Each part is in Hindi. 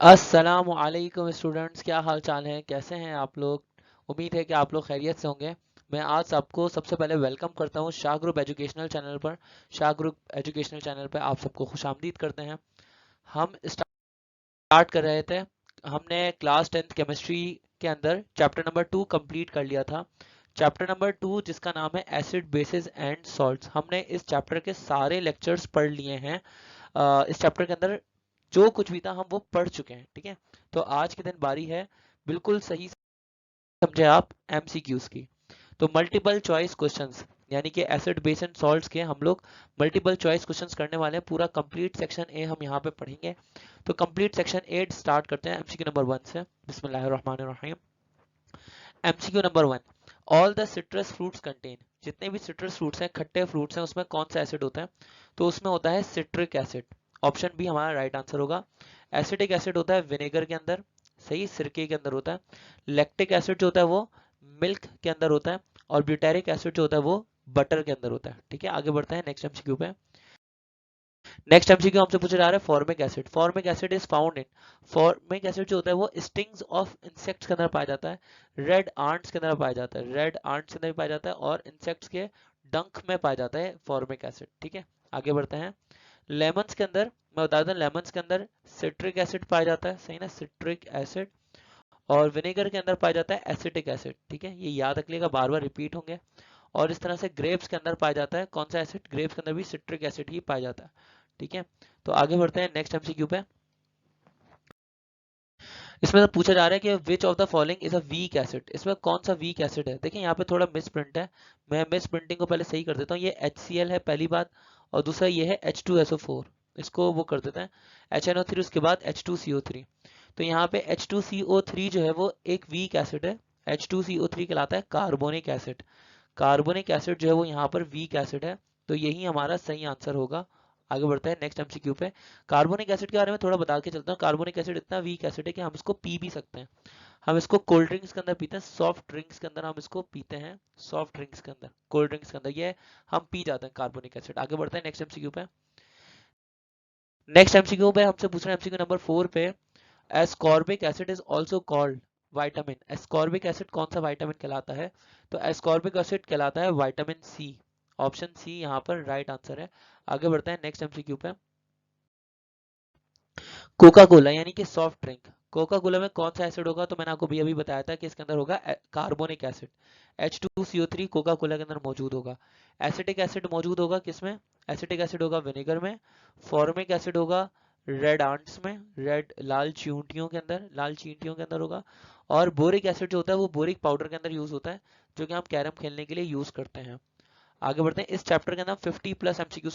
अस्सलामुअलैकुम स्टूडेंट्स, क्या हाल चाल है? कैसे हैं आप लोग? उम्मीद है कि आप लोग खैरियत से होंगे। मैं आज सबको सबसे पहले वेलकम करता हूं शाह ग्रुप एजुकेशनल चैनल पर। शाह ग्रुप एजुकेशनल चैनल पर आप सबको खुशामदीद करते हैं। हम स्टार्ट कर रहे थे। हमने क्लास 10th केमिस्ट्री के अंदर चैप्टर नंबर 2 कंप्लीट कर लिया था। चैप्टर नंबर 2 जिसका नाम है एसिड बेसिस एंड सॉल्ट्स, हमने इस चैप्टर के सारे लेक्चर्स पढ़ लिए हैं। इस चैप्टर के अंदर जो कुछ भी था हम वो पढ़ चुके हैं, ठीक है। तो आज के दिन बारी है, बिल्कुल सही समझे आप, एमसीक्यूज की। तो मल्टीपल चॉइस क्वेश्चंस, यानी कि एसिड बेस एंड सॉल्ट्स के हम लोग मल्टीपल चॉइस क्वेश्चंस करने वाले हैं। पूरा कंप्लीट सेक्शन ए हम यहाँ पे पढ़ेंगे। तो कंप्लीट सेक्शन ए स्टार्ट करते हैं एमसीक्यू नंबर 1 से। बिस्मिल्लाहिर्रहमानिर्रहीम। MCQ number 1, all the citrus fruits contain, जितने भी सिट्रस फ्रूट्स हैं, खट्टे फ्रूट्स हैं, उसमें कौन सा एसिड होता है? तो उसमें होता है सिट्रिक एसिड। ऑप्शन बी हमारा राइट आंसर होगा। एसिटिक एसिड होता है विनेगर के अंदर, सही, सिरके के अंदर होता है। लैक्टिक एसिड जो होता है वो मिल्क के अंदर होता है। और ब्यूटेरिक एसिड जो होता है वो बटर के अंदर होता है, ठीक है। आगे बढ़ते हैं नेक्स्ट एमसीक्यू पे। नेक्स्ट एमसीक्यू हमसे पूछा जा रहा है formic acid. Formic acid is found in, formic acid जो होता है वो स्टिंग्स ऑफ इंसेक्ट्स के अंदर पाया जाता है, रेड आंट्स के अंदर पाया जाता है, रेड आंट्स के अंदर भी पाया जाता है, और इंसेक्ट्स के डंक में पाया जाता है फॉर्मिक एसिड, ठीक है। आगे बढ़ते हैं। लेमन्स के अंदर, मैं बता दूं, लेमन्स के अंदर सिट्रिक एसिड पाया जाता है, सही ना, सिट्रिक एसिड। और विनेगर के अंदर पाया जाता है एसिटिक एसिड, ठीक है। ये याद रख लिएगा, बार बार रिपीट होंगे। और इस तरह से ग्रेप्स के अंदर पाया जाता है कौन सा एसिड? ग्रेप्स के अंदर भी सिट्रिक एसिड ही पाया जाता है, ठीक है। तो आगे बढ़ते हैं नेक्स्ट एमसीक्यू पे। इसमें तो पूछा जा रहा है कि विच of the following is a weak acid, इसमें कौन सा वीक एसिड है? देखिए यहाँ पे थोड़ा मिस प्रिंट है, मैं मिस प्रिंटिंग को पहले सही कर देता हूँ। ये HCl है पहली बात, और दूसरा ये है H2SO4, इसको वो कर देते हैं HNO3, उसके बाद H2CO3। तो यहाँ पे H2CO3 जो है वो एक वीक एसिड है। H2CO3 कहलाता है कार्बोनिक एसिड। कार्बोनिक एसिड जो है वो यहाँ पर वीक एसिड है, तो यही हमारा सही आंसर होगा। आगे बढ़ते हैं नेक्स्ट एमसीक्यू पे। कार्बोनिक एसिड के बारे में थोड़ा बता के चलता हूँ। कार्बोनिक एसिड इतना वीक एसिड है कि हम इसको पी भी सकते हैं। हम इसको कोल्ड ड्रिंक्स के अंदर पीते हैं, सॉफ्ट ड्रिंक्स के अंदर हम इसको पीते हैं, सॉफ्ट ड्रिंक्स के अंदर, कोल्ड ड्रिंक्स के अंदर ये हम पी जाते हैं कार्बोनिक एसिड। आगे बढ़ते हैं नेक्स्ट एमसीक्यू पे। नेक्स्ट एमसीक्यू पे हमसे पूछ रहे हैं एमसीक्यू नंबर 4 पे, ascorbic acid is also called vitamin. Ascorbic acid कौन सा विटामिन कहलाता है? तो एस्कॉर्बिक एसिड कहलाता है विटामिन सी। ऑप्शन सी यहाँ पर राइट आंसर है। आगे बढ़ते हैं नेक्स्ट एमसीक्यू पे। कोका कोला यानी कि सॉफ्ट ड्रिंक, कोका कोला में कौन सा एसिड होगा? तो मैंने आपको भी अभी बताया था कि इसके अंदर होगा carbonic acid. H2CO3 Coca Cola के अंदर मौजूद होगा। एसिटिक एसिड मौजूद होगा किसमें? एसिटिक एसिड होगा विनेगर में। फॉर्मिक एसिड होगा रेड आंट्स में, रेड लाल चींटियों के अंदर, लाल चींटियों के अंदर होगा। और बोरिक एसिड जो होता है वो बोरिक पाउडर के अंदर यूज होता है, जो कि हम कैरम खेलने के लिए यूज करते हैं। आगे बढ़ते हैं। इस चैप्टर के अंदर 50+ MCQ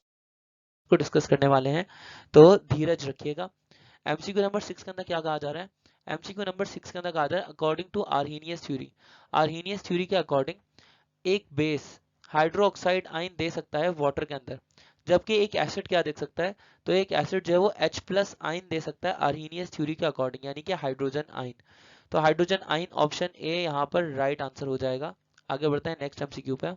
को डिस्कस करने वाले हैं, तो धीरज रखिएगा। एमसीक्यू नंबर 6 के अंदर क्या कहा जा रहा है? एमसीक्यू नंबर 6 के अंदर कहा जा रहा है, according to Arrhenius theory, Arrhenius theory के अकॉर्डिंग एक बेस हाइड्रोक्साइड आयन दे सकता है वाटर के अंदर, जबकि एक एसिड क्या दे सकता है? तो एक एसिड जो है वो H+ आयन दे सकता है आर्हीनियस थ्योरी के अकॉर्डिंग, यानी कि हाइड्रोजन आयन। तो हाइड्रोजन आयन ऑप्शन ए यहाँ पर राइट आंसर हो जाएगा। आगे बढ़ते हैं नेक्स्ट एमसीक्यू पे।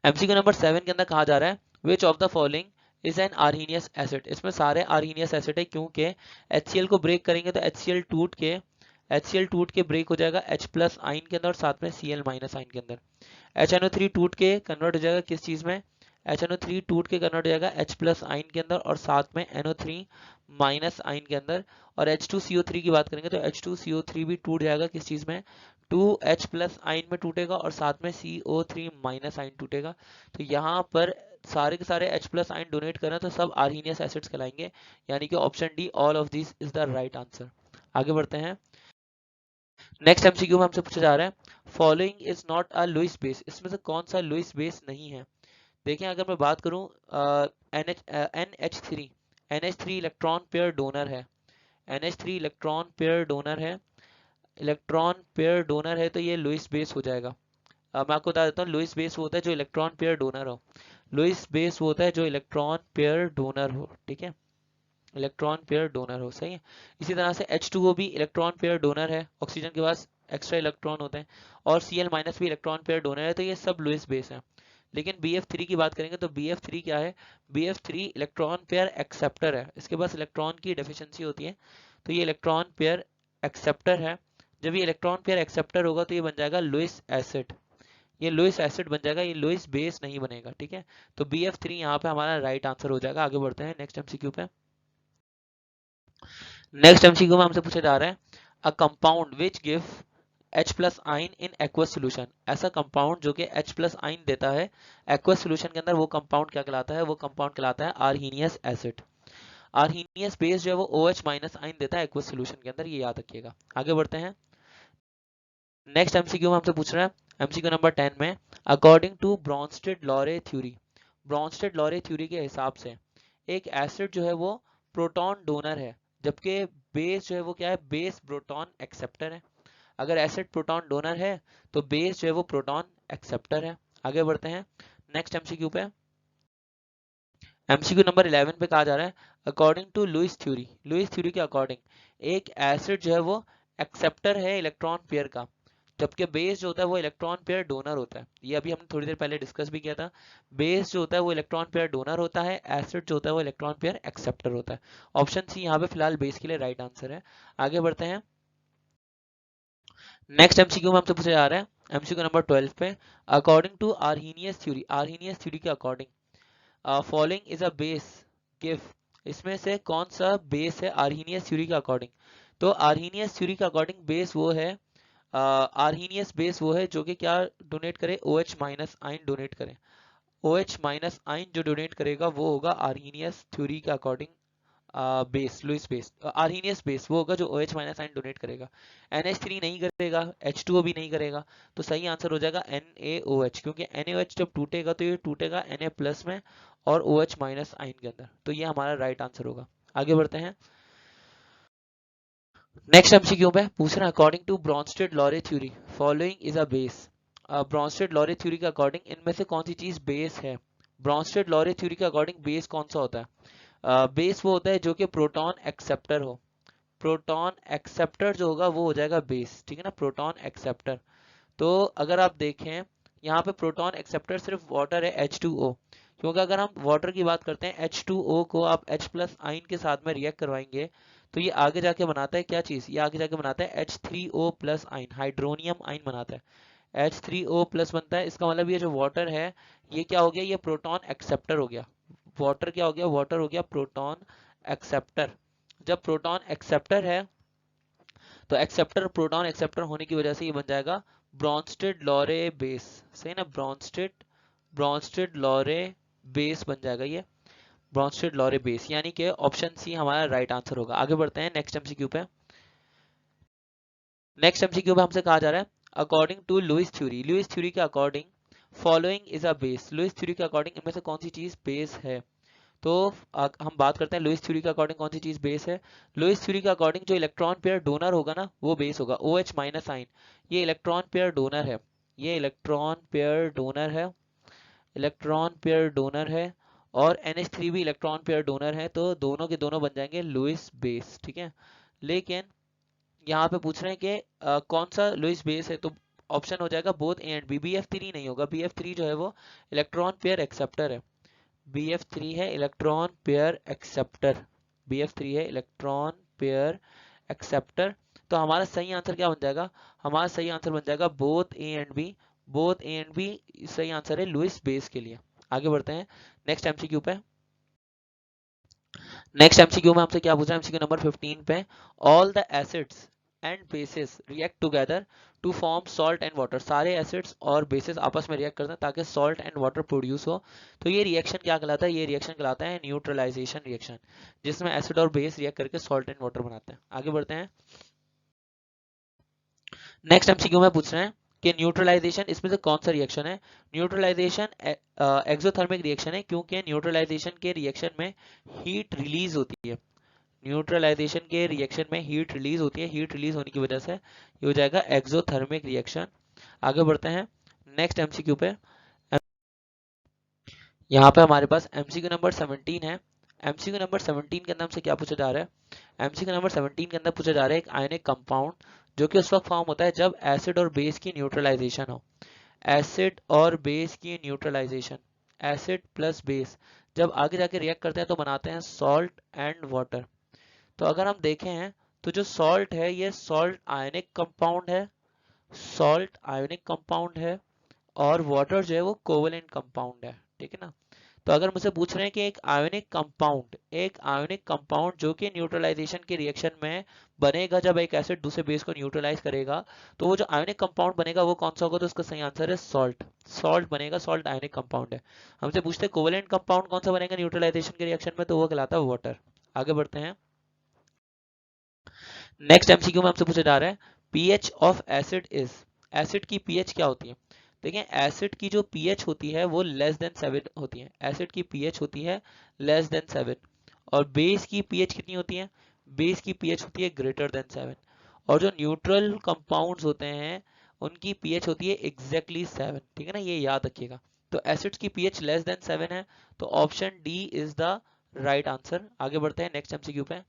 एमसीक्यू नंबर 7 के अंदर कहा जा रहा है, which of the following is an Arrhenius acid. इसमें सारे आर्हीनियस एसिड है, क्योंकि HCl को ब्रेक करेंगे तो HCl टूट के ब्रेक हो जाएगा H+ आयन के अंदर, और साथ में Cl- आयन के अंदर। HNO3 टूट के कन्वर्ट हो जाएगा किस चीज में? HNO3 टूट के कन्वर्ट हो जाएगा H+ आयन के अंदर, और साथ में NO3- आयन के अंदर। और H2CO3 की बात करेंगे तो H2CO3 भी टूट जाएगा किस चीज में? 2H+ आयन में टूटेगा, और साथ में CO3- आयन टूटेगा। तो यहाँ पर सारे के सारे H+ आयन डोनेट करें तो सब आर्हीनियस एसिड्स कहलाएंगे, यानी कि option D, all of this is the right answer. आगे बढ़ते हैं। नेक्स्ट एमसीक्यू में हमसे पूछा जा रहा है, following is not a Lewis base, इसमें से कौन सा लुईस बेस नहीं है? देखें, अगर मैं बात करूं, NH3, NH3 electron pair donor है, NH3 इलेक्ट्रॉन पेयर डोनर है, इलेक्ट्रॉन पेयर डोनर है, तो ये लुईस बेस हो जाएगा। मैं आपको बता देता हूँ, लुईस बेस वो होता है जो इलेक्ट्रॉन पेयर डोनर हो, लुईस बेस वो होता है जो इलेक्ट्रॉन पेयर डोनर हो, ठीक है, इलेक्ट्रॉन पेयर डोनर हो, सही है। इसी तरह से H2O भी इलेक्ट्रॉन पेयर डोनर है, ऑक्सीजन के पास एक्स्ट्रा इलेक्ट्रॉन होते हैं। और Cl- भी इलेक्ट्रॉन पेयर डोनर है, तो ये सब लुईस बेस है। लेकिन BF3 की बात करेंगे तो BF3 क्या है, BF3 इलेक्ट्रॉन पेयर एक्सेप्टर है, इसके पास इलेक्ट्रॉन की डेफिशिएंसी होती है, तो ये इलेक्ट्रॉन पेयर एक्सेप्टर है। जब ये इलेक्ट्रॉन पेयर एक्सेप्टर होगा तो ये बन जाएगा लुईस एसिड, ये लुईस एसिड बन जाएगा, ये लुईस बेस नहीं बनेगा, ठीक है। तो BF3 यहाँ पे हमारा राइट आंसर हो जाएगा। आगे बढ़ते हैं नेक्स्ट एमसीक्यू पे। नेक्स्ट एमसीक्यू में हमसे पूछा जा रहा है a compound which give H plus आइन इन एक्वस सोल्यूशन, ऐसा कंपाउंड जो कि H प्लस आइन देता है एक्वस सोल्यूशन के अंदर, वो कंपाउंड क्या कहलाता है, वो कंपाउंड कहलाता है आर्हीनियस एसिड। आर्हीनियस बेस जो है वो OH माइनस आइन देता है एक्वस सोल्यूशन के अंदर, ये याद रखिएगा। आगे बढ़ते हैं नेक्स्ट एमसीक्यू में हमसे पूछ रहा है एमसीक्यू नंबर 10 में according to Bronsted Lowry theory, Bronsted Lowry theory के हिसाब से एक एसिड जो है वो प्रोटॉन डोनर है, जबकि बेस जो है वो क्या है, बेस प्रोटॉन एक्सेप्टर है। अगर एसिड प्रोटॉन डोनर है तो बेस जो है वो प्रोटॉन एक्सेप्टर है। आगे बढ़ते हैं नेक्स्ट एमसीक्यू पे। एमसीक्यू नंबर 11 पे कहा जा रहा है according to Lewis theory, Lewis theory के अकॉर्डिंग एक एसिड जो है वो एक्सेप्टर है इलेक्ट्रॉन पेयर का, जबकि बेस जो होता है वो इलेक्ट्रॉन पेयर डोनर होता है। ये अभी हमने थोड़ी देर पहले डिस्कस भी किया था। बेस जो होता है वो इलेक्ट्रॉन पेयर डोनर होता है, एसिड जो होता है वो इलेक्ट्रॉन पेयर एक्सेप्टर होता है। ऑप्शन सी यहाँ पे फिलहाल बेस के लिए राइट आंसर है। आगे बढ़ते हैं नेक्स्ट एमसीक्यू में हमसे पूछा जा रहा है एमसीक्यू नंबर 12 पे according to Arrhenius theory, Arrhenius theory के according following is a base give, इसमें से कौन सा बेस है आर्हीनियस थ्योरी के अकॉर्डिंग। तो आर्हीनियस थ्योरी के अकॉर्डिंग बेस वो है, आर्हीनियस बेस वो है जो कि क्या डोनेट करे, OH माइनस आइन डोनेट करे। OH माइनस आइन जो डोनेट करेगा वो होगा आर्हीनियस थ्योरी के according base, Lewis base. Arrhenius base वो होगा जो OH माइनस आइन डोनेट करेगा। NH3 नहीं करेगा, H2O भी नहीं करेगा, तो सही आंसर हो जाएगा NaOH, क्योंकि NaOH जब टूटेगा तो ये टूटेगा Na प्लस में और OH माइनस आइन के अंदर, तो ये हमारा राइट आंसर होगा। आगे बढ़ते हैं नेक्स्ट एमसीक्यू पे पूछ रहे हैं according to Bronsted Lowry theory following is a base, Bronsted Lowry theory के अकॉर्डिंग इनमें से कौन सी चीज बेस है। ब्रॉन्स्टेड लॉरे थ्योरी के अकॉर्डिंग बेस कौन सा होता है, बेस वो होता है जो कि प्रोटॉन एक्सेप्टर हो, प्रोटॉन एक्सेप्टर जो होगा वो हो जाएगा बेस, ठीक है ना, प्रोटॉन एक्सेप्टर। तो अगर आप देखें यहाँ पे प्रोटॉन एक्सेप्टर सिर्फ वाटर है H2O, क्योंकि अगर हम वाटर की बात करते हैं H2O को आप H प्लस आइन के साथ में रिएक्ट करवाएंगे तो ये आगे जाके बनाता है क्या चीज, ये आगे जाके बनाता है H3O प्लस आइन, हाइड्रोनियम आइन बनाता है, H3O प्लस बनता है। इसका मतलब ये जो वाटर है ये क्या हो गया, ये प्रोटॉन एक्सेप्टर हो गया। वाटर क्या हो गया, वाटर हो गया प्रोटॉन एक्सेप्टर। जब प्रोटॉन एक्सेप्टर है तो एक्सेप्टर प्रोटॉन एक्सेप्टर होने की वजह से ये बन जाएगा ब्रॉन्स्टेड लॉरे बेस, सही ना, ब्रॉन्स्टेड ब्रॉन्स्टेड लॉरे बेस बन जाएगा ये, ब्रॉन्स्टेड लॉरे बेस, यानी कि ऑप्शन सी हमारा राइट आंसर होगा। आगे बढ़ते हैं नेक्स्ट एमसीक्यू पे। नेक्स्ट एमसीक्यू पे हमसे कहा जा रहा है according to Lewis theory, Lewis theory के according following is a base, Lewis theory के अकॉर्डिंग इनमें से कौन सी चीज बेस है। तो हम बात करते हैं लुईस थ्योरी के अकॉर्डिंग कौन सी चीज बेस है। लुईस थ्योरी के अकॉर्डिंग जो इलेक्ट्रॉन पेयर डोनर होगा ना वो बेस होगा, OH माइनस आइन, ये इलेक्ट्रॉन पेयर डोनर है, ये इलेक्ट्रॉन पेयर डोनर है, इलेक्ट्रॉन पेयर डोनर है, और NH3 भी इलेक्ट्रॉन पेयर डोनर है, तो दोनों के दोनों बन जाएंगे लुईस बेस, ठीक है। लेकिन यहाँ पे पूछ रहे हैं कि कौन सा लुईस बेस है, तो ऑप्शन हो जाएगा both A and B, BF3 नहीं होगा, BF3 जो है वो इलेक्ट्रॉन पेयर एक्सेप्टर है, BF3 है इलेक्ट्रॉन पेयर एक्सेप्टर, BF3 है इलेक्ट्रॉन पेयर एक्सेप्टर। तो हमारा सही आंसर क्या बन जाएगा, हमारा सही आंसर बन जाएगा both A and B, both A and B सही आंसर है लुईस बेस के लिए। आगे बढ़ते हैं नेक्स्ट एमसीक्यू पे। नेक्स्ट एमसीक्यू में हमसे क्या पूछा है एमसीक्यू नंबर 15 पे all the acids and bases react together to form salt and water, सारे एसिड्स और बेसिस आपस में रिएक्ट करते हैं ताकि सॉल्ट एंड वाटर प्रोड्यूस हो। तो ये रिएक्शन क्या कहलाता है, ये रिएक्शन कहलाता है न्यूट्रलाइजेशन रिएक्शन, जिसमें एसिड और बेस रिएक्ट करके सॉल्ट एंड वाटर बनाते हैं। आगे बढ़ते हैं नेक्स्ट एमसीक्यू में पूछ रहे हैं कि न्यूट्रलाइजेशन इसमें से कौन सा रिएक्शन है। न्यूट्रलाइजेशन एक्सोथर्मिक रिएक्शन है, क्योंकि न्यूट्रलाइजेशन के रिएक्शन में हीट रिलीज होती है, न्यूट्रलाइजेशन के रिएक्शन में हीट रिलीज होती है, हीट रिलीज होने की वजह से ये हो जाएगा एक्सोथर्मिक रिएक्शन। आगे बढ़ते हैं नेक्स्ट एमसीक्यू पे। यहाँ पे हमारे पास एमसीक्यू नंबर 17 है। एमसीक्यू नंबर 17 के अंदर हमसे क्या पूछा जा रहा है, एमसीक्यू नंबर 17 के अंदर पूछा जा रहा है एक आयनिक कंपाउंड जो कि उस वक्त फॉर्म होता है जब एसिड और बेस की न्यूट्रलाइजेशन हो, एसिड और बेस की न्यूट्रलाइजेशन, एसिड प्लस बेस जब आगे जाके रिएक्ट करते हैं तो बनाते हैं सॉल्ट एंड वाटर। तो अगर हम देखें हैं तो जो सॉल्ट है ये सॉल्ट आयनिक कंपाउंड है, सॉल्ट आयनिक कंपाउंड है, और वाटर जो है वो कोवेलेंट कंपाउंड है, ठीक है ना। तो अगर मुझसे पूछ रहे हैं कि एक आयोनिक कंपाउंड जो कि न्यूट्रलाइजेशन के रिएक्शन में बनेगा जब एक एसिड दूसरे बेस को न्यूट्रलाइज करेगा, तो वो जो आयोनिक कंपाउंड बनेगा वो कौन सा होगा, तो उसका सही आंसर है सॉल्ट। सॉल्ट बनेगा, सॉल्ट आयोनिक कंपाउंड है। हमसे पूछते हैं कोवेलेंट कंपाउंड कौन सा बनेगा न्यूट्रलाइजेशन के रिएक्शन में, तो वो कहलाता है वाटर। आगे बढ़ते हैं। नेक्स्ट एमसीक्यू में हमसे पूछा जा रहा है pH of acid is, acid की पीएच क्या होती है। देखिए एसिड की जो पीएच होती है वो लेस देन 7 होती है, एसिड की पीएच होती है लेस देन 7। और बेस की पीएच कितनी होती है, बेस की पीएच होती है ग्रेटर देन 7। और जो न्यूट्रल कंपाउंड्स होते हैं उनकी पीएच होती है एग्जैक्टली 7, ठीक है ना, ये याद रखिएगा। तो एसिड्स की पीएच लेस देन 7 है, तो option D is the right answer. आगे बढ़ते हैं नेक्स्ट एमसीक्यू पे।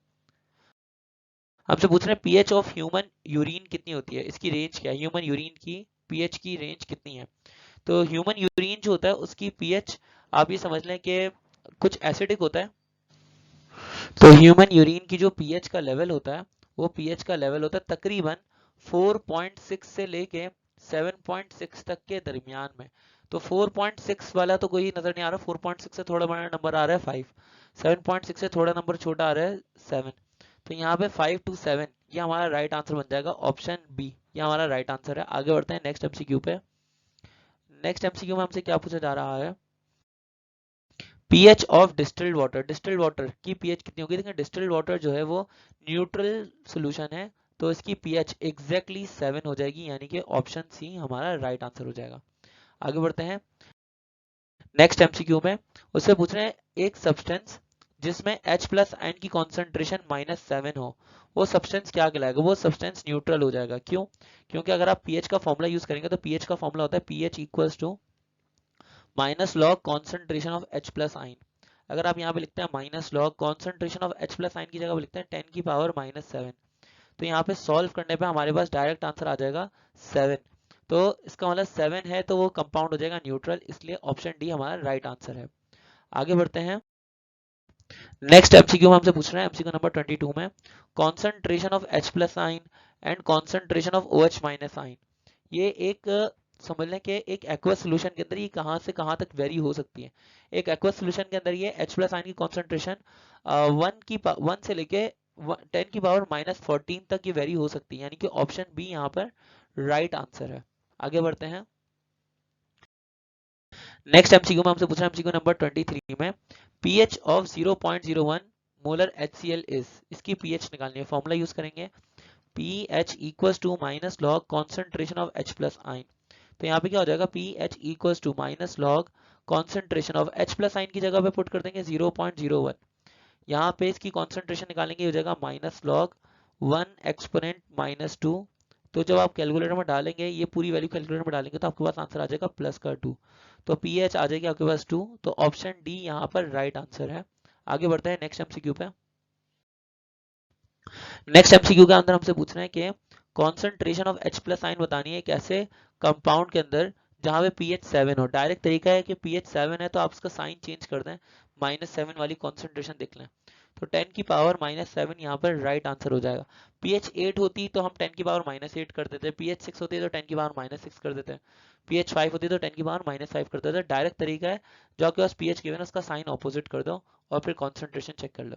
हमसे पूछ रहे हैं पीएच ऑफ ह्यूमन यूरिन कितनी होती है, इसकी रेंज क्या है, ह्यूमन यूरिन की पीएच की रेंज कितनी है। तो ह्यूमन यूरिन जो होता है उसकी पीएच आप ये समझ लें कि कुछ एसिडिक होता है। तो ह्यूमन यूरिन की जो पीएच का लेवल होता है वो पीएच का लेवल होता है तकरीबन 4.6 से लेके 7.6 तक के दरमियान में। तो 4.6 वाला तो कोई नजर नहीं आ रहा, 4.6 से थोड़ा बड़ा नंबर आ रहा है 5, 7.6 से थोड़ा नंबर छोटा आ रहा है 7। तो यहाँ पे 5 to 7 ये हमारा राइट आंसर बन जाएगा, ऑप्शन बी ये हमारा राइट आंसर है। आगे बढ़ते हैं नेक्स्ट एमसीक्यू पे। नेक्स्ट एमसीक्यू में हमसे क्या पूछा जा रहा है, pH of distilled water, distilled water की पीएच कितनी होगी। देखिए डिस्टिल्ड वाटर जो है वो न्यूट्रल सॉल्यूशन है, तो इसकी पीएच एग्जैक्टली 7 हो जाएगी, यानी कि ऑप्शन सी हमारा राइट आंसर हो जाएगा। आगे बढ़ते हैं नेक्स्ट एमसीक्यू में। उससे पूछ रहे हैं एक सब्सटेंस जिसमें H प्लस आयन की कॉन्सेंट्रेशन -7 हो, वो सब्सटेंस क्या कहलाएगा, वो सब्सटेंस न्यूट्रल हो जाएगा। क्यों, क्योंकि अगर आप पीएच का फॉर्मूला यूज करेंगे तो पीएच का फॉर्मूला होता है pH equals to minus log concentration of H plus ion. अगर आप यहाँ पे लिखते हैं minus log concentration of H plus ion की जगह पे लिखते हैं 10 की पावर -7, तो यहाँ पे सॉल्व करने पे हमारे पास डायरेक्ट आंसर आ जाएगा 7। तो इसका मतलब 7 है तो वो कंपाउंड हो जाएगा न्यूट्रल, इसलिए ऑप्शन डी हमारा राइट आंसर है। आगे बढ़ते हैं नेक्स्ट एमसीक्यू में हमसे पूछ रहे हैं एमसीक्यू नंबर 22 में concentration of H plus ion and concentration of OH minus ion. ये एक समझ लें कि एक एक्वस सोल्यूशन के अंदर ये कहाँ से कहाँ तक वेरी हो सकती है। एक एक्वस सोल्यूशन के अंदर ये H प्लस आयन की कॉन्सेंट्रेशन 1 से लेके 10 की पावर -14 तक ये वेरी हो सकती है, यानी कि ऑप्शन बी यहाँ पर राइट आंसर है। आगे बढ़ते हैं नेक्स्ट एमसीक्यू में हमसे पूछ रहे हैं एमसीक्यू नंबर 23 में pH of 0.01 molar HCl is, इसकी पीएच निकालनी है, फॉर्मूला यूज करेंगे pH equals to minus log concentration of H plus ion. तो यहाँ पे क्या हो जाएगा pH equals to minus log concentration of H plus ion की जगह पे पुट कर देंगे 0.01, यहाँ पे इसकी कॉन्सेंट्रेशन निकालेंगे हो जाएगा माइनस लॉग 1 एक्सपोनेंट -2। तो जब आप कैलकुलेटर में डालेंगे ये पूरी वैल्यू कैलकुलेटर में डालेंगे तो आपके पास आंसर आ जाएगा +2, तो पीएच आ जाएगी आपके पास 2, तो ऑप्शन डी यहाँ पर राइट आंसर है। आगे बढ़ते हैं नेक्स्ट एमसीक्यू पे। नेक्स्ट एमसीक्यू के अंदर हमसे पूछ रहे हैं कि concentration of H plus ion बतानी है एक ऐसे कंपाउंड के अंदर जहां पे pH 7 हो। डायरेक्ट तरीका है कि pH 7 है तो आप उसका साइन चेंज कर दें, -7 वाली कॉन्सेंट्रेशन देख लें, तो 10 की पावर -7 यहाँ पर राइट आंसर हो जाएगा। pH 8 होती तो हम 10 की पावर -8 कर देते, pH 6 होती है तो 10 की पावर -6 कर देते, pH 5 होती है तो 10 की पावर -5 कर देते। डायरेक्ट तरीका है जो आपके पास pH गिवन है उसका साइन ऑपोजिट कर दो और फिर कॉन्सेंट्रेशन चेक कर लो।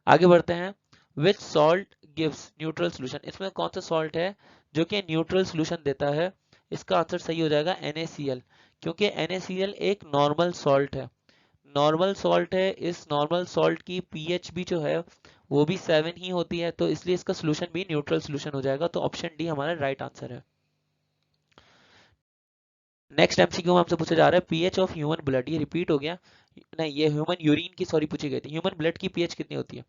आगे बढ़ते हैं which salt gives neutral solution, इसमें कौन सा सॉल्ट है जो कि न्यूट्रल सोल्यूशन देता है। इसका आंसर सही हो जाएगा NaCl, क्योंकि NaCl एक नॉर्मल सॉल्ट है, नॉर्मल सॉल्ट है। इस नॉर्मल सॉल्ट की पीएच भी जो है वो भी 7 ही होती है, तो इसलिए इसका सोल्यूशन भी न्यूट्रल सोल्यूशन हो जाएगा, तो ऑप्शन डी हमारा राइट आंसर है। नेक्स्ट एमसीक्यू में हमसे पूछा जा रहा है पीएच ऑफ ह्यूमन ब्लड, ये रिपीट हो गया, नहीं ये ह्यूमन यूरिन की सॉरी पूछी गई थी, ह्यूमन ब्लड की पीएच कितनी होती है।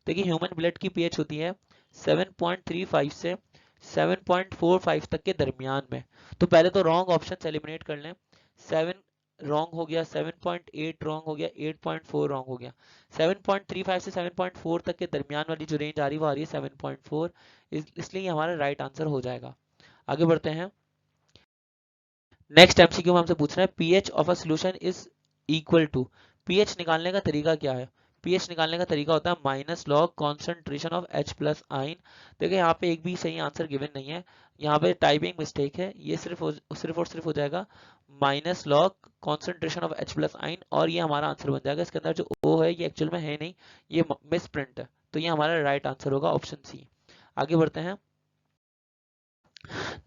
देखिए ह्यूमन ब्लड की पीएच होती है 7.35 से 7.45 तक के दरमियान में। तो पहले तो रॉन्ग ऑप्शन एलिमिनेट कर लें, 7 रॉन्ग हो गया, 7.8 रॉन्ग हो गया, 8.4 रॉन्ग हो गया, 7.35 से 7.4 तक के दरमियान वाली जो रेंज आ रही है वो आ रही है 7.4, इसलिए हमारा राइट आंसर हो जाएगा। आगे बढ़ते हैं नेक्स्ट एमसीक्यू में हमसे पूछ रहे हैं pH of a solution is equal to, pH निकालने का तरीका क्या है? पीएच निकालने का तरीका होता है minus log concentration of H plus आइन। देखिए यहाँ पे एक भी सही आंसर गिवन नहीं है, यहाँ पे टाइपिंग मिस्टेक है। ये सिर्फ और सिर्फ हो जाएगा minus log concentration of H plus आइन, और ये हमारा आंसर बन जाएगा। इसके अंदर जो O है ये एक्चुअल में है नहीं, ये मिस प्रिंट है, तो ये हमारा राइट आंसर होगा ऑप्शन सी। आगे बढ़ते हैं।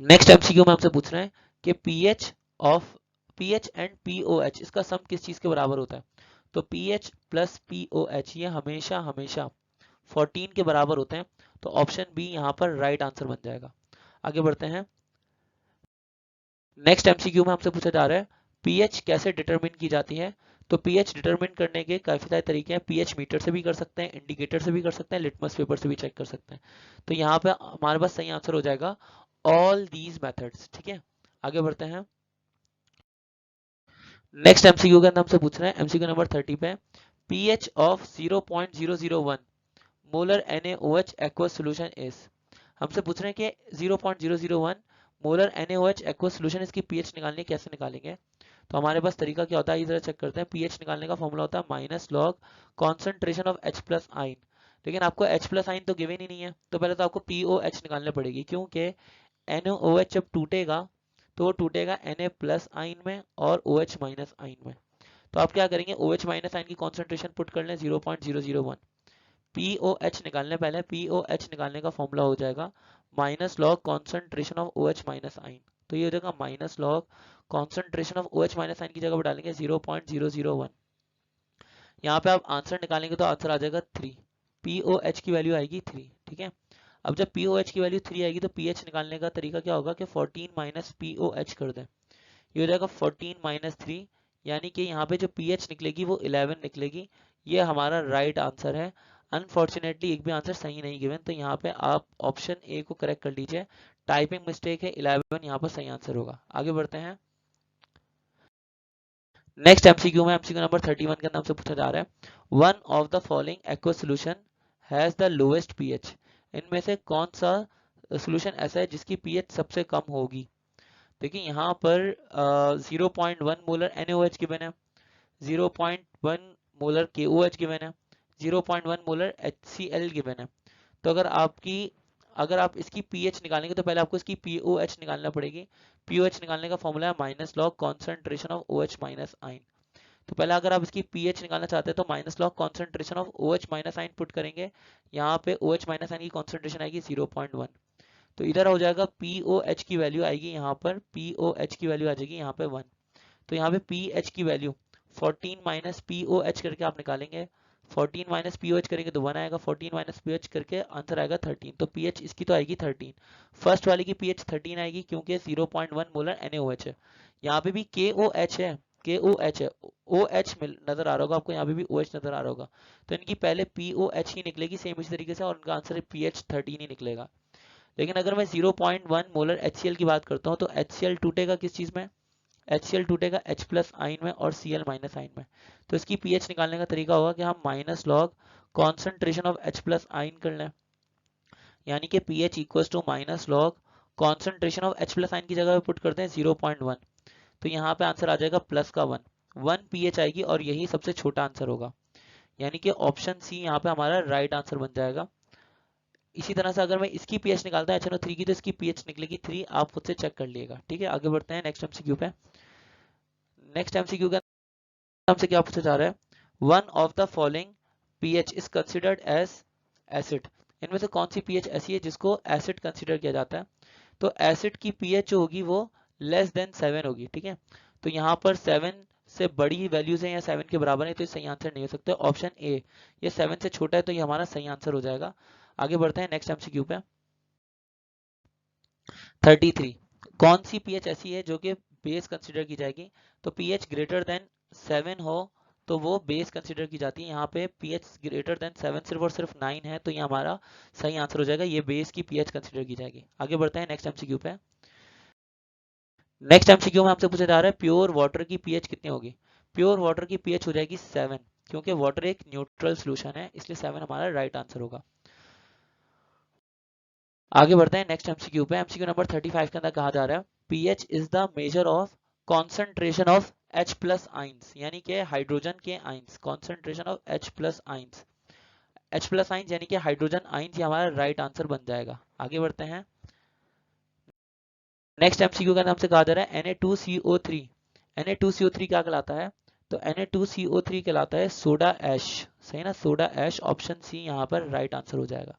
नेक्स्ट एमसीक्यू में हमसे पूछ रहे हैं कि पीएच एंड पीओएच इसका सम किस चीज के बराबर होता है? तो पीएच प्लस पीओएच ये हमेशा हमेशा 14 के बराबर होते हैं, तो ऑप्शन बी यहाँ पर राइट आंसर बन जाएगा। आगे बढ़ते हैं। नेक्स्ट एमसीक्यू में हमसे पूछा जा रहा है पीएच कैसे डिटरमिन की जाती है? तो पीएच डिटरमिन करने के काफी सारे तरीके हैं। पीएच मीटर से भी कर सकते हैं, इंडिकेटर से भी कर सकते हैं, लिटमस पेपर से भी चेक कर सकते हैं। तो यहाँ पे हमारे पास सही आंसर हो जाएगा ऑल दीज मेथड्स। ठीक है, आगे बढ़ते हैं। नेक्स्ट एमसीक्यू के अंदर हमसे पूछ रहे हैं एमसीक्यू नंबर 30 पे, pH of 0.001 molar NaOH aqueous solution is। हमसे पूछ रहे हैं कि 0.001 मोलर NaOH aqueous solution इसकी पीएच निकालनी है, कैसे निकालेंगे? तो हमारे पास तरीका क्या होता है, ये जरा चेक करते हैं। पीएच निकालने का फॉर्मूला होता है minus log concentration of H plus आइन। लेकिन आपको H प्लस आइन तो गिवन ही नहीं है, तो पहले तो आपको POH निकालने पड़ेगी, क्योंकि NaOH जब टूटेगा तो वो टूटेगा Na प्लस आइन में और OH माइनस आइन में। तो आप क्या करेंगे, OH माइनस आइन की कॉन्सेंट्रेशन पुट कर लें 0.001। POH निकालने, पहले POH निकालने का फॉर्मूला हो जाएगा minus log concentration of OH minus आइन। तो ये हो जाएगा minus log concentration of OH minus आइन की जगह पर डालेंगे 0.001। यहाँ पे आप आंसर निकालेंगे तो आंसर आ जाएगा 3। POH की वैल्यू आएगी 3। ठीक है, अब जब POH की वैल्यू 3 आएगी तो पीएच निकालने का तरीका क्या होगा कि 14 माइनस POH कर दें। ये हो जाएगा 14 माइनस 3, यानी कि यहाँ पे जो पीएच निकलेगी वो 11 निकलेगी। ये हमारा राइट आंसर है। अनफॉर्चुनेटली एक भी आंसर सही नहीं गिवन, तो यहाँ पे आप ऑप्शन ए को करेक्ट कर लीजिए। टाइपिंग मिस्टेक है, 11 यहाँ पर सही आंसर होगा। आगे बढ़ते हैं। नेक्स्ट एमसीक्यू में एमसीक्यू नंबर 31 के नाम से पूछा जा रहा है, one of the following aqueous solution has the lowest pH. इनमें से कौन सा सॉल्यूशन ऐसा है जिसकी पीएच सबसे कम होगी? देखिए यहाँ पर 0.1 मोलर NaOH गिवन है, 0.1 मोलर KOH गिवन है, 0.1 मोलर HCl गिवन है। तो अगर आप इसकी पीएच निकालेंगे तो पहले आपको इसकी POH निकालना पड़ेगी। POH निकालने का फॉर्मूला है minus log concentration of OH minus आइन। तो पहले अगर आप इसकी पीएच निकालना चाहते हैं तो minus log concentration of OH minus आइन पुट करेंगे। यहाँ पे OH माइनस आइन की कॉन्सेंट्रेशन आएगी 0.1, तो इधर हो जाएगा POH की वैल्यू आएगी यहाँ पर, POH की वैल्यू आ जाएगी यहाँ पे 1। तो यहाँ पे PH की वैल्यू 14 माइनस POH करके आप निकालेंगे, 14 माइनस POH करेंगे तो 1 आएगा, 14 माइनस POH करके आंसर आएगा 13। तो PH इसकी तो आएगी 13। फर्स्ट वाले की PH 13 आएगी क्योंकि 0.1 मोलर NaOH है। यहाँ पे भी KOH है, KOH है, OH नजर आ रहा होगा आपको, यहाँ पे भी OH नजर आ रहा होगा। तो इनकी पहले POH ही निकलेगी सेम इसी तरीके से, और उनका आंसर PH 13 ही निकलेगा। लेकिन अगर मैं 0.1 मोलर HCl की बात करता हूँ तो HCl टूटेगा किस चीज में? HCl टूटेगा H प्लस आइन में और Cl माइनस आइन में। तो इसकी पीएच निकालने का तरीका होगा कि हम minus log concentration of H plus ion कर लें, यानी कि pH equal to minus log concentration of H plus ion की जगह पे पुट करते हैं 0.1। तो यहाँ पे आंसर आ जाएगा प्लस का 1 पीएच आएगी, और यही सबसे छोटा आंसर होगा, यानी कि ऑप्शन सी यहाँ पे हमारा राइट आंसर बन जाएगा। इसी तरह से अगर मैं इसकी पीएच निकालता हूँ HNO3 की, तो इसकी पीएच निकलेगी 3। आप खुद से चेक कर लिएगा। ठीक है, आगे बढ़ते हैं नेक्स्ट एमसीक्यू पे। नेक्स्ट एमसीक्यू का हमसे क्या पूछा जा रहा है, one of the following pH is considered as acid. इनमें से कौन सी पीएच ऐसी है जिसको एसिड कंसिडर किया जाता है? तो एसिड की पीएच जो होगी वो लेस देन 7 होगी। ठीक है, तो यहाँ पर 7 से बड़ी वैल्यूज है या 7 के बराबर है, तो सही आंसर नहीं हो सकता। ऑप्शन ए, ये 7 से छोटा है, तो ये हमारा सही आंसर हो जाएगा। आगे बढ़ते हैं नेक्स्ट एमसीक्यू पे। 33, कौन सी पीएच ऐसी है जो कि बेस कंसिडर की जाएगी? तो पीएच ग्रेटर देन 7 हो तो वो बेस कंसिडर की जाती है। यहाँ पे पीएच ग्रेटर देन 7 सिर्फ और सिर्फ 9 है, तो ये हमारा सही आंसर हो जाएगा, ये बेस की पीएच कंसिडर की जाएगी। आगे बढ़ते हैं नेक्स्ट एमसीक्यू पे। नेक्स्ट एमसीक्यू में आपसे पूछा जा रहा है प्योर वाटर की पीएच कितनी होगी? प्योर वाटर की पीएच हो जाएगी 7, क्योंकि वाटर एक न्यूट्रल सोल्यूशन है, इसलिए 7 हमारा राइट आंसर होगा। आगे बढ़ते हैं नेक्स्ट एमसीक्यू पे। एमसीक्यू नंबर 35 के अंदर कहा जा रहा है pH is the measure of concentration of H plus ions, यानी कि हाइड्रोजन के ions, concentration of H plus ions, H plus ions यानी कि हाइड्रोजन आइंस, ये हमारा राइट आंसर बन जाएगा। आगे बढ़ते हैं। नेक्स्ट एमसीक्यू का नाम से कहा जा रहा है Na2CO3। Na2CO3 क्या कहलाता है? तो Na2CO3 कहलाता है सोडा ऐश, सही ना, सोडा ऐश, ऑप्शन सी यहाँ पर राइट आंसर हो जाएगा।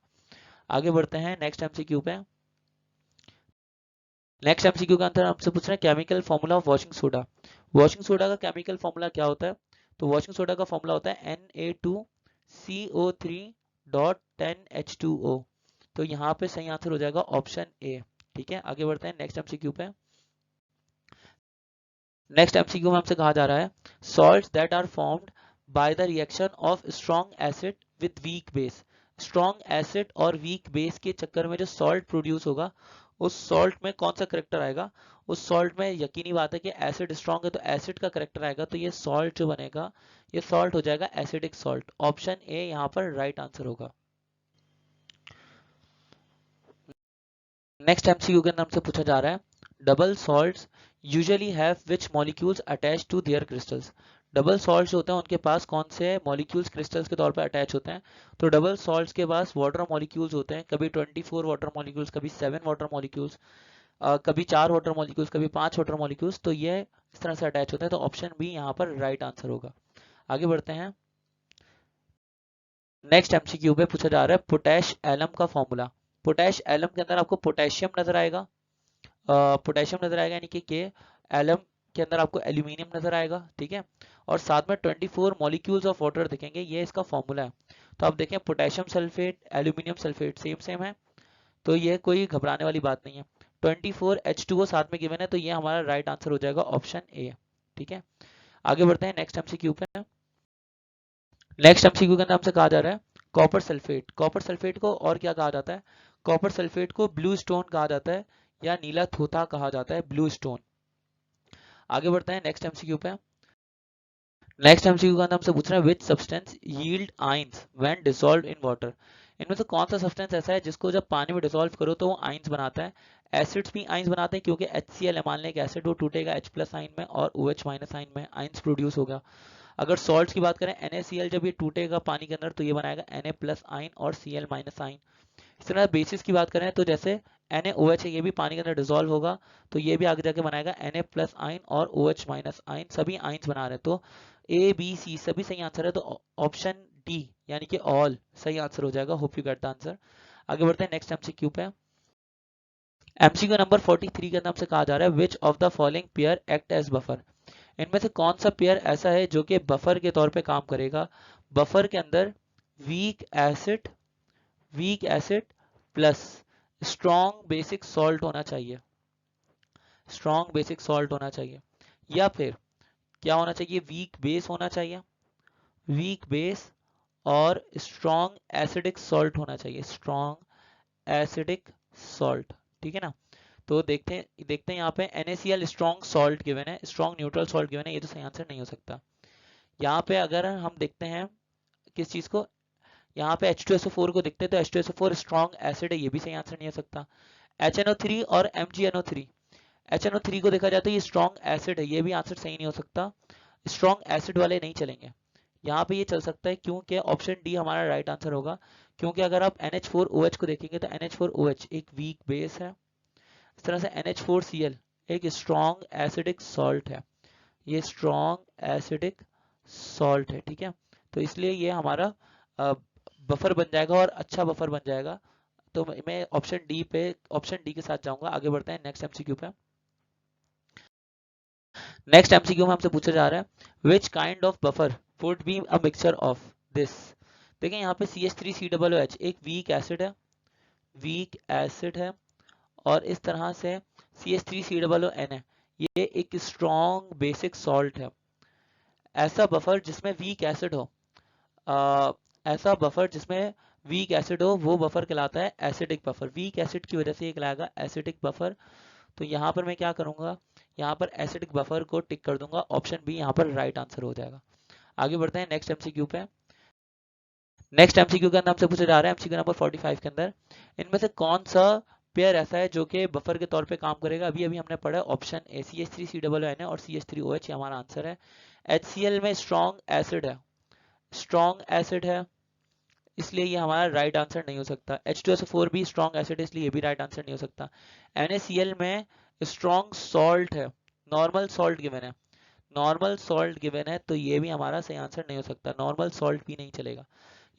आगे बढ़ते हैं नेक्स्ट एमसीक्यू पे। नेक्स्ट एमसीक्यू का आंसर हमसे पूछ रहे हैं chemical formula of washing soda. Washing soda का केमिकल फॉर्मूला क्या होता है? तो वॉशिंग सोडा का फॉर्मूला होता है Na2CO3.10H2O। तो यहाँ पे सही आंसर हो जाएगा ऑप्शन ए। ठीक है, आगे बढ़ते हैं नेक्स्ट एमसीक्यू पे। नेक्स्ट एमसीक्यू में हमसे कहा जा रहा है salts that are formed by the reaction of strong acid with weak base. Strong acid और वीक बेस के चक्कर में जो सॉल्ट प्रोड्यूस होगा, उस सॉल्ट में कौन सा करेक्टर आएगा? उस सॉल्ट में यकीनी बात है कि एसिड स्ट्रॉन्ग है तो एसिड का करेक्टर आएगा, तो ये सॉल्ट जो बनेगा ये सॉल्ट हो जाएगा एसिडिक सॉल्ट। ऑप्शन ए यहाँ पर राइट आंसर होगा। नेक्स्ट एमसीक्यू के नाम से पूछा जा रहा है double salts usually have which molecules attach to their crystals. Double salts होते हैं उनके पास कौन से मॉलिक्यूल्स क्रिस्टल्स के तौर पर अटैच होते हैं? तो डबल सॉल्ट्स के पास वाटर मॉलिक्यूल्स होते हैं, कभी 24 वाटर मॉलिक्यूल्स, कभी 7 वाटर मॉलिक्यूल्स, कभी 4 वाटर मॉलिक्यूल्स, कभी 5 वाटर मॉलिक्यूल्स। तो ये इस तरह से अटैच होते हैं, तो ऑप्शन बी यहाँ पर राइट आंसर होगा। आगे बढ़ते हैं। नेक्स्ट एमसीक्यू पे पूछा जा रहा है पोटैश एलम का फॉर्मूला। पोटैश एलम के अंदर आपको पोटेशियम नजर आएगा, पोटेशियम नजर आएगा, यानी कि के एलम के अंदर आपको एल्यूमिनियम नजर आएगा। ठीक है, और साथ में 24 मॉलिक्यूल्स ऑफ वाटर दिखेंगे, ये इसका फॉर्मूला है। तो आप देखें potassium sulphate, aluminium sulphate same same है, तो ये कोई घबराने वाली बात नहीं है। 24 H2O साथ में गिवन है, तो ये हमारा राइट आंसर हो जाएगा ऑप्शन ए। ठीक है, आगे बढ़ते हैं नेक्स्ट एमसीक्यू पे। नेक्स्ट एमसीक्यू के नाम से कहा जा रहा है कॉपर सल्फेट। कॉपर सल्फेट को और क्या कहा जाता है? कॉपर सल्फेट को ब्लू स्टोन कहा जाता है या नीला थोथा कहा जाता है, ब्लू स्टोन। आगे बढ़ते हैं नेक्स्ट एमसीक्यू पे। नेक्स्ट एमसीक्यू का नाम से पूछ रहे हैं which substance yield ions when dissolved in water. इनमें से कौन सा सब्सटेंस ऐसा है जिसको जब पानी में डिसॉल्व करो तो वो आइंस बनाता है? एसिड्स भी आइंस बनाते हैं, क्योंकि HCl है, मान लें कि एसिड, वो टूटेगा H प्लस आइन में और OH माइनस आइन में, आइंस प्रोड्यूस होगा। अगर सॉल्ट्स की बात करें NaCl, जब ये टूटेगा पानी के अंदर तो ये बनाएगा Na प्लस आइन और Cl माइनस आइन। इस तरह बेसिस की बात करें तो जैसे NaOH है, ये भी पानी के अंदर डिसॉल्व होगा, तो ये भी आगे जाके बनाएगा Na प्लस आइन और OH माइनस आइन, सभी आइंस बना रहे हैं। तो A B C सभी सही आंसर है, तो ऑप्शन डी यानी कि ऑल सही आंसर हो जाएगा। Hope you get the answer. आगे बढ़ते हैं नेक्स्ट एमसीक्यू पे। एमसीक्यू नंबर 43 के नाम से कहा जा रहा है which of the following pair act as buffer. इनमें से कौन सा पेयर ऐसा है जो कि बफर के तौर पे काम करेगा? बफर के अंदर weak acid plus strong basic salt होना चाहिए, स्ट्रॉन्ग बेसिक सॉल्ट होना चाहिए, या फिर क्या होना चाहिए? वीक बेस होना चाहिए, वीक बेस और स्ट्रॉन्ग एसिडिक सॉल्ट होना चाहिए, स्ट्रॉन्ग एसिडिक सॉल्ट। ठीक है ना, तो देखते हैं यहाँ पे NaCl स्ट्रॉन्ग सॉल्ट गिवन है, स्ट्रॉन्ग न्यूट्रल सॉल्ट गिवन है, ये तो सही आंसर नहीं हो सकता। यहाँ पे अगर हम देखते हैं किस चीज को, यहाँ पे H2SO4 को देखते हैं तो H2SO4 स्ट्रॉन्ग एसिड है, ये भी सही आंसर नहीं हो सकता। HNO3 और MgNO3, HNO3 को देखा जाए तो ये स्ट्रॉन्ग एसिड है, ये भी आंसर सही नहीं हो सकता। स्ट्रॉन्ग एसिड वाले नहीं चलेंगे, यहाँ पे ये चल सकता है, क्योंकि ऑप्शन डी हमारा राइट आंसर होगा। क्योंकि अगर आप NH4OH को देखेंगे तो NH4OH एक वीक बेस है, इस तरह से NH4Cl एक स्ट्रॉन्ग एसिडिक सॉल्ट है, ये स्ट्रॉन्ग एसिडिक सॉल्ट है। ठीक है, तो इसलिए ये हमारा बफर बन जाएगा और अच्छा बफर बन जाएगा। तो मैं ऑप्शन डी के साथ जाऊंगा। आगे बढ़ते हैं नेक्स्ट एमसीक्यू पे। नेक्स्ट एमसीक्यू में हमसे पूछा जा रहा है which kind of buffer would be a mixture of this. देखिए यहाँ पे CH3COOH एक वीक एसिड है, वीक एसिड है, और इस तरह से CH3COON है, ये एक स्ट्रॉन्ग बेसिक सॉल्ट है। ऐसा बफर जिसमें वीक एसिड हो, ऐसा बफर जिसमें वीक एसिड हो, वो बफर कहलाता है एसिडिक बफर। वीक एसिड की वजह से ये कहलाएगा एसिडिक बफर। तो यहाँ पर मैं क्या करूंगा, यहाँ पर एसिडिक बफर को टिक कर दूंगा, ऑप्शन बी यहाँ पर राइट आंसर हो जाएगा। आगे बढ़ते हैं नेक्स्ट एमसीक्यू पे। नेक्स्ट एमसीक्यू के अंदर हमसे पूछा जा रहा है एमसीक्यू नंबर 45 के अंदर इनमें से कौन सा पेयर ऐसा है जो कि बफर के तौर पे काम करेगा। अभी अभी हमने पढ़ा ऑप्शन ए CH3COON और CH3OH, ये हमारा आंसर है। HCl में स्ट्रॉन्ग एसिड है, स्ट्रॉन्ग एसिड है, इसलिए ये हमारा राइट आंसर नहीं हो सकता। H2SO4 भी स्ट्रॉन्ग एसिड है, इसलिए ये भी राइट आंसर नहीं हो सकता। NaCl में स्ट्रॉन्ग सॉल्ट है, नॉर्मल सॉल्ट गिवन है, नॉर्मल सॉल्ट गिवन है, तो ये भी हमारा सही आंसर नहीं हो सकता। नॉर्मल सॉल्ट भी नहीं चलेगा,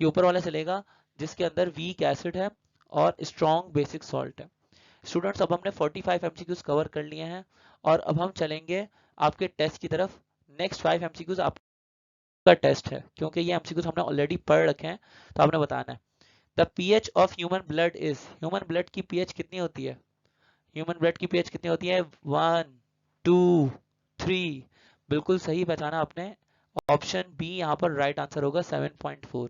ये ऊपर वाला चलेगा जिसके अंदर वीक एसिड है और स्ट्रॉन्ग बेसिक सॉल्ट है। स्टूडेंट्स, अब हमने 45 MCQs कवर कर लिए हैं और अब हम चलेंगे आपके टेस्ट की तरफ। नेक्स्ट 5 MCQs आपका टेस्ट है, क्योंकि ये MCQs हमने ऑलरेडी पढ़ रखे हैं, तो आपने बताना है। The pH of human blood is, human blood की pH कितनी होती है? ह्यूमन ब्लड की pH कितनी होती है? 1, 2, 3। बिल्कुल सही पहचाना आपने, ऑप्शन बी यहाँ पर राइट आंसर होगा, 7.4।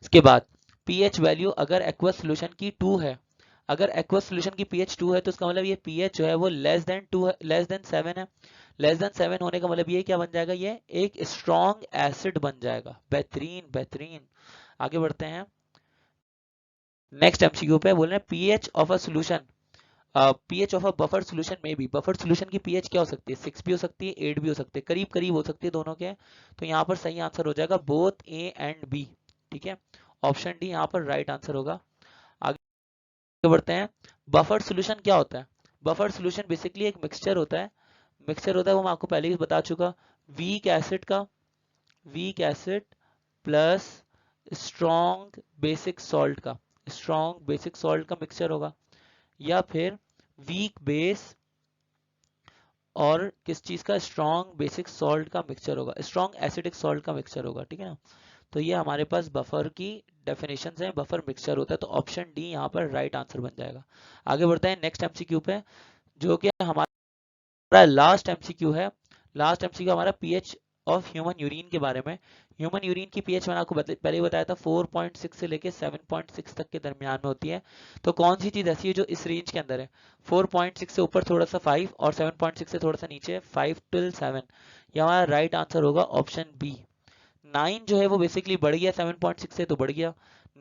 इसके बाद pH वैल्यू अगर एक्वस सोल्यूशन की 2 है, अगर एक्वस सोल्यूशन की pH 2 है तो इसका मतलब ये pH जो है वो लेस देन 2 है, लेस देन 7 है। लेस देन 7 होने का मतलब ये क्या बन जाएगा? ये एक स्ट्रॉन्ग एसिड बन जाएगा। बेहतरीन बेहतरीन। आगे बढ़ते हैं नेक्स्ट MCQ पे। बोल रहे हैं pH of a solution, pH of a buffer solution में भी, बफर सोल्यूशन की pH क्या हो सकती है? 6 भी हो सकती है, 8 भी हो सकती है, करीब करीब हो सकती है दोनों के। तो यहाँ पर सही आंसर हो जाएगा बोथ A एंड B। ठीक है, ऑप्शन डी यहाँ पर राइट आंसर होगा। आगे बढ़ते हैं, बफर सोल्यूशन क्या होता है? बफर सोल्यूशन बेसिकली एक मिक्सचर होता है, मिक्सचर होता है वो मैं आपको पहले ही बता चुका। वीक एसिड का, weak acid plus strong basic salt का, स्ट्रॉन्ग बेसिक सॉल्ट का मिक्सचर होगा, या फिर वीक बेस और किस चीज का? स्ट्रॉन्ग बेसिक सॉल्ट का मिक्सचर होगा, स्ट्रॉन्ग एसिडिक सॉल्ट का मिक्सचर होगा। ठीक है ना, तो ये हमारे पास बफर की डेफिनेशंस हैं, बफर मिक्सचर होता है, तो ऑप्शन डी यहाँ पर राइट आंसर बन जाएगा। आगे बढ़ते हैं नेक्स्ट MCQ पे, जो कि हमारा लास्ट MCQ है। लास्ट MCQ हमारा pH ऑफ ह्यूमन यूरिन के बारे में। ह्यूमन यूरिन की pH मैंने आपको पहले ही बताया था, 4.6 से लेके 7.6 तक के दरमियान में होती है। तो कौन सी चीज ऐसी है जो इस रेंज के अंदर है? 4.6 से ऊपर थोड़ा सा 5 और 7.6 से थोड़ा सा नीचे 5 till 7। ये हमारा राइट आंसर होगा, ऑप्शन बी। 9 जो है वो बेसिकली बढ़ गया 7.6 से, तो बढ़ गया।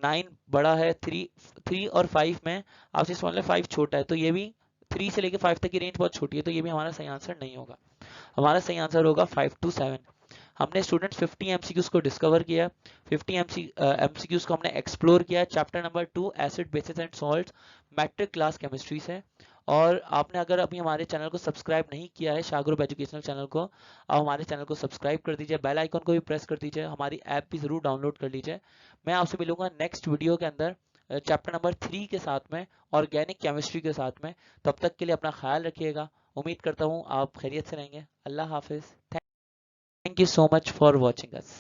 9 बड़ा है, 3 और 5 में आपसे समझ लें 5 छोटा है, तो ये भी 3 से लेके 5 तक की रेंज बहुत छोटी है, तो ये भी हमारा सही आंसर नहीं होगा। हमारा सही आंसर होगा 5 to 7। हमने स्टूडेंट्स 50 MCQs को डिस्कवर किया, 50 MCQs को हमने एक्सप्लोर किया। Chapter number 2 acid bases and salts, matric class chemistry से। और आपने अगर अभी हमारे चैनल को सब्सक्राइब नहीं किया है, शाह ग्रुप एजुकेशनल चैनल को, अब हमारे चैनल को सब्सक्राइब कर दीजिए, बेल आइकन को भी प्रेस कर दीजिए, हमारी ऐप भी ज़रूर डाउनलोड कर लीजिए। मैं आपसे मिलूंगा नेक्स्ट वीडियो के अंदर चैप्टर नंबर 3 के साथ में, ऑर्गेनिक केमिस्ट्री के साथ में। तब तक के लिए अपना ख्याल रखिएगा, उम्मीद करता हूँ आप खैरियत से रहेंगे। अल्लाह हाफिज़। Thank you so much for watching us.